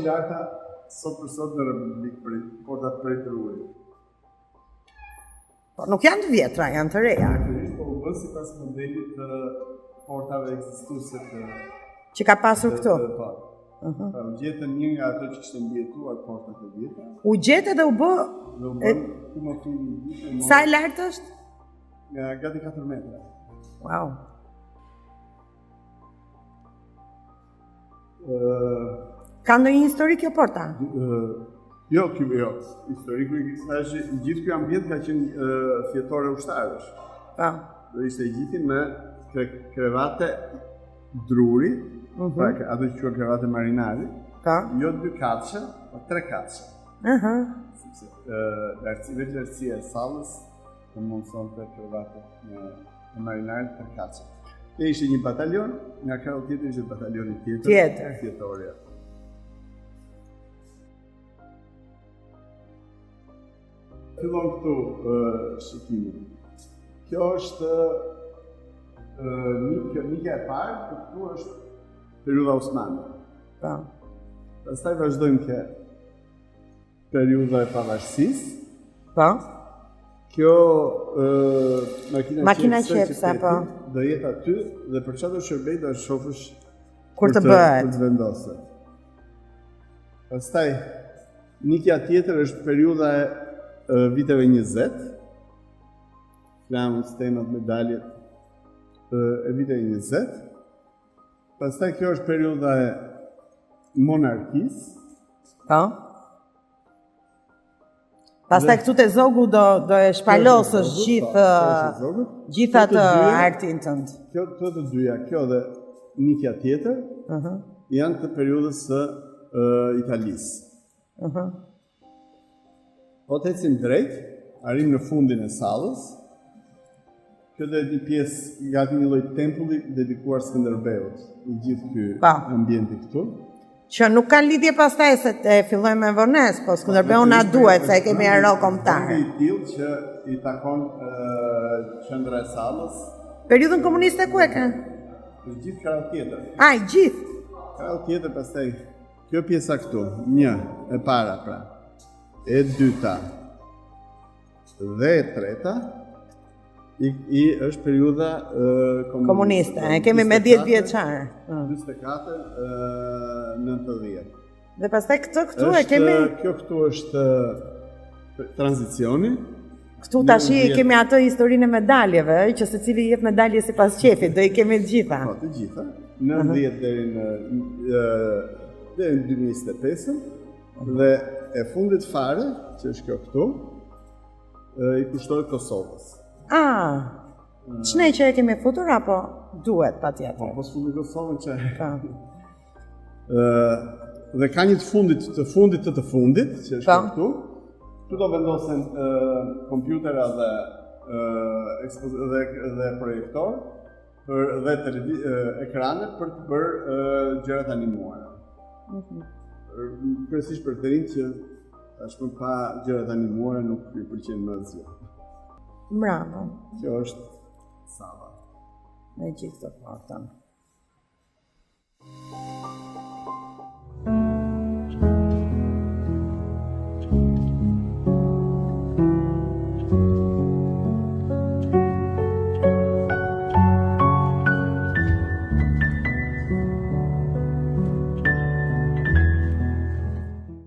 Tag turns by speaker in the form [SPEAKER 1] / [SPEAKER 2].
[SPEAKER 1] i larta sot për sot në Republikë për portat për të rurit.
[SPEAKER 2] Po nuk janë të vjetra, janë të reja.
[SPEAKER 1] Natyrisht po u bë sipas modelit të portave ekzistuese
[SPEAKER 2] Që ka pasur këtu.
[SPEAKER 1] Po. U gjetën një nga ato që kishte mbijetuar portat e vjetra.
[SPEAKER 2] U gjetë dhe u bë.
[SPEAKER 1] Dhe u bën ku më thuni.
[SPEAKER 2] Sa e lartë është?
[SPEAKER 1] Gati 4 metra.
[SPEAKER 2] Wow. Ka ndonjë histori kjo porta?
[SPEAKER 1] Jo, historiku i thashë, gjithë ky ambient ka qenë fjetore ushtarësh.
[SPEAKER 2] Po.
[SPEAKER 1] Dhe ishte gjithi me krevate druri, pra ato që quhen krevate marinari.
[SPEAKER 2] Po.
[SPEAKER 1] Jo 2 katëshe, po 3 katëshe. Sepse lartësia e sallës të mundsonte krevate me marinari 3 katëshe. Dhe ishte një batalion, nga krau tjetër ishte batalioni tjetër. Fjetorja. Fillon këtu shikimi. Kjo është nikja e parë, këtu është periudha Osmane.
[SPEAKER 2] Po.
[SPEAKER 1] Pastaj vazhdojmë ke periudha e pavarësisë.
[SPEAKER 2] Po.
[SPEAKER 1] Kjo makina
[SPEAKER 2] qepse, po.
[SPEAKER 1] Do jetë aty dhe për çfarë do shërbej do shofësh
[SPEAKER 2] kur të bëhet.
[SPEAKER 1] Për të vendosur. Pastaj nikja tjetër është periudha e viteve 20. Flamët, stenat, medaljet e viteve 20. Pastaj kjo është periudha e monarkisë.
[SPEAKER 2] Po. Pastaj këtu te zogu do e shpalosësh gjithë atë artin tënd.
[SPEAKER 1] Kjo të dyja, kjo dhe nikja tjetër, janë të periudhës së Italisë. Po të ecim drejt, arrim në fundin e sallës. Kjo dhe një pjesë gati një lloj tempulli dedikuar Skënderbeut, i gjithë ky ambienti këtu.
[SPEAKER 2] Që nuk kanë lidhje pastaj se fillojmë me Vonesë, po Skënderbeu na duhet se e kemi ero kombëtar.
[SPEAKER 1] I tillë që i takon qendra e sallës.
[SPEAKER 2] Periudhën komuniste ku e ka?
[SPEAKER 1] I gjithë krau tjetër.
[SPEAKER 2] I gjithë.
[SPEAKER 1] Krau tjetër pastaj kjo pjesa këtu, një e para pra. E dyta dhe e treta është periudha
[SPEAKER 2] komuniste. E kemi me 10 vjeçar.
[SPEAKER 1] 24-90.
[SPEAKER 2] Dhe pastaj këtu e kemi.
[SPEAKER 1] Kjo këtu është tranzicioni.
[SPEAKER 2] Këtu tashi kemi ato historinë e medaljeve, që secili jep medalje sipas qefit, do i kemi të gjitha.
[SPEAKER 1] Po, të gjitha. 90 deri në 2025 dhe e fundit fare, që është kjo këtu, i kushtohet Kosovës.
[SPEAKER 2] Ç'ne që e kemi futur apo duhet patjetër?
[SPEAKER 1] Po s'fundi Kosovën që. Dhe ka një të fundit, që është këtu. Këtu do vendosen kompjutera dhe projektor dhe ekrane për të bërë gjërat animuara. Kryesisht për të rinj që tashmë pa gjërat animuara nuk i pëlqen më asgjë.
[SPEAKER 2] Bravo.
[SPEAKER 1] Kjo është salla.
[SPEAKER 2] Me gjithë të portën.